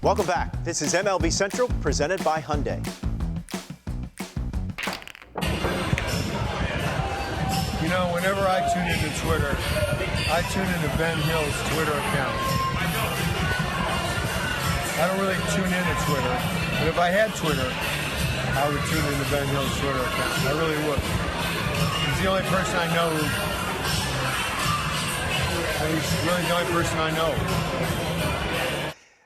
Welcome back. This is MLB Central, presented by Hyundai. You know, whenever I tune into Twitter, I tune into Ben Hill's Twitter account. I don't really tune into Twitter, but if I had Twitter, I would tune into Ben Hill's Twitter account. I really would. He's the only person I know he's really the only person I know.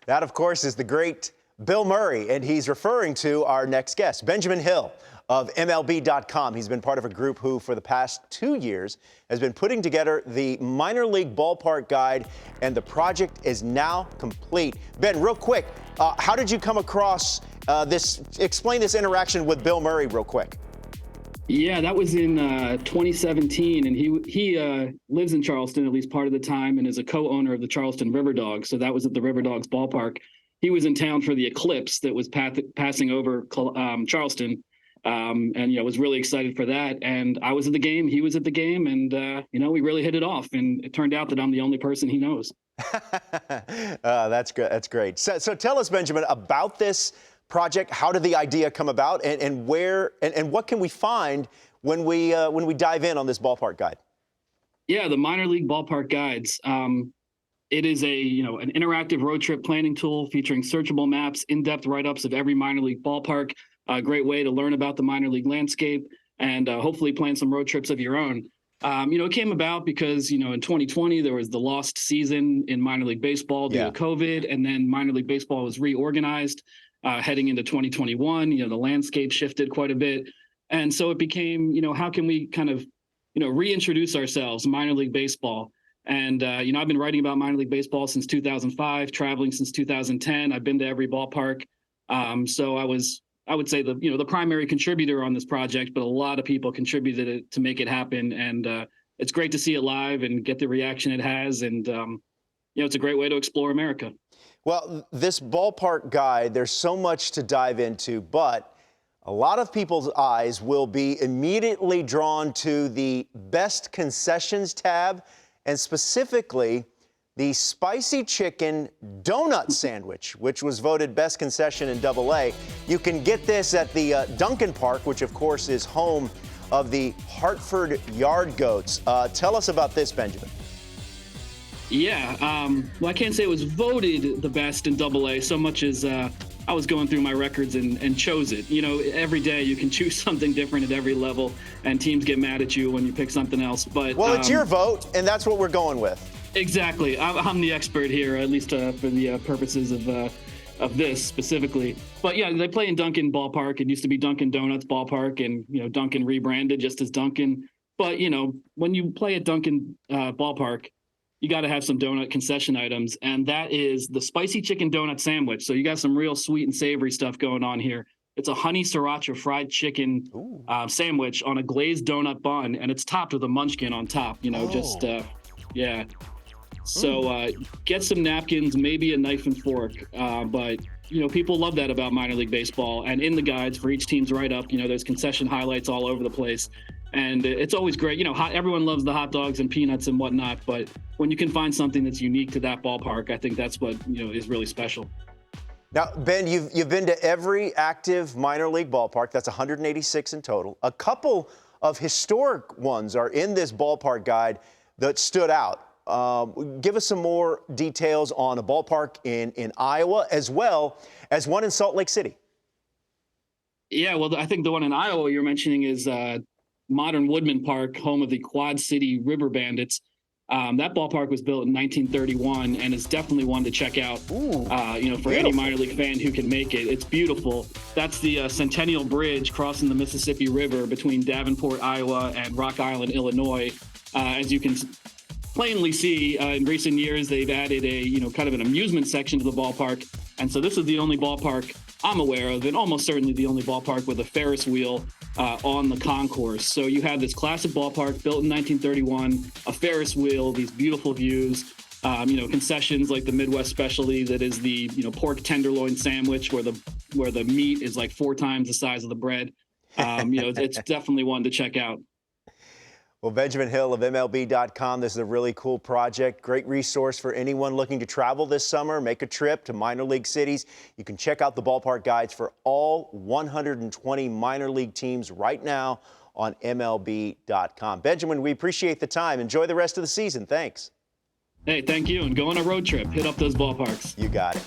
That, of course, is the great Bill Murray, and he's referring to our next guest, Benjamin Hill of MLB.com. He's been part of a group who, for the past 2 years, has been putting together the minor league ballpark guide, and the project is now complete. Ben, real quick, how did you come across this? Explain this interaction with Bill Murray real quick. Yeah, that was in 2017, and he lives in Charleston at least part of the time and is a co-owner of the Charleston River Dogs. So that was at the River Dogs ballpark. He was in town for the eclipse that was passing over Charleston, and was really excited for that. And I was at the game, he was at the game, and we really hit it off. And it turned out that I'm the only person he knows. That's good. That's great. So tell us, Benjamin, about this project. How did the idea come about, and where and what can we find when we dive in on this ballpark guide? Yeah, the minor league ballpark guides. It is an interactive road trip planning tool featuring searchable maps, in-depth write-ups of every minor league ballpark. A great way to learn about the minor league landscape and hopefully plan some road trips of your own. It came about because, in 2020, there was the lost season in minor league baseball due to COVID, and then minor league baseball was reorganized heading into 2021. The landscape shifted quite a bit. And so it became, how can we kind of, reintroduce ourselves, minor league baseball. And, I've been writing about minor league baseball since 2005, traveling since 2010. I've been to every ballpark. So I would say the primary contributor on this project, but a lot of people contributed to make it happen. And it's great to see it live and get the reaction it has. And, it's a great way to explore America. Well, this ballpark guide, there's so much to dive into, but a lot of people's eyes will be immediately drawn to the best concessions tab, and specifically the spicy chicken donut sandwich, which was voted best concession in AA. You can get this at the Duncan Park, which of course is home of the Hartford Yard Goats. Tell us about this, Benjamin. Yeah, well, I can't say it was voted the best in AA so much as I was going through my records and chose it. Every day you can choose something different at every level, and teams get mad at you when you pick something else. But well, it's your vote, and that's what we're going with. Exactly. I'm the expert here, at least for the purposes of this specifically. But yeah, they play in Duncan Ballpark. It used to be Dunkin' Donuts Ballpark, and Duncan rebranded just as Duncan. But when you play at Duncan Ballpark, you got to have some donut concession items, and that is the spicy chicken donut sandwich. So you got some real sweet and savory stuff going on here. It's a honey sriracha fried chicken sandwich on a glazed donut bun, and it's topped with a munchkin on top. Yeah. So get some napkins, maybe a knife and fork. But people love that about minor league baseball. And in the guides for each team's write-up, there's concession highlights all over the place. And it's always great. Everyone loves the hot dogs and peanuts and whatnot. But when you can find something that's unique to that ballpark, I think that's what is really special. Now, Ben, you've been to every active minor league ballpark. That's 186 in total. A couple of historic ones are in this ballpark guide that stood out. Give us some more details on a ballpark in Iowa, as well as one in Salt Lake City. Yeah, well, I think the one in Iowa you're mentioning is modern Woodman Park, home of the Quad City River Bandits. That ballpark was built in 1931 and is definitely one to check out. For any minor league fan who can make it. It's beautiful. That's the Centennial Bridge crossing the Mississippi River between Davenport, Iowa, and Rock Island, Illinois. As you can plainly see, in recent years, they've added a kind of an amusement section to the ballpark, and so this is the only ballpark I'm aware of, and almost certainly the only ballpark with a Ferris wheel on the concourse. So you have this classic ballpark built in 1931, a Ferris wheel, these beautiful views, concessions like the Midwest specialty that is the pork tenderloin sandwich where the meat is like 4 times the size of the bread. It's definitely one to check out. Well, Benjamin Hill of MLB.com, this is a really cool project. Great resource for anyone looking to travel this summer, make a trip to minor league cities. You can check out the Ballpark Guides for all 120 minor league teams right now on MLB.com. Benjamin, we appreciate the time. Enjoy the rest of the season. Thanks. Hey, thank you. And go on a road trip. Hit up those ballparks. You got it.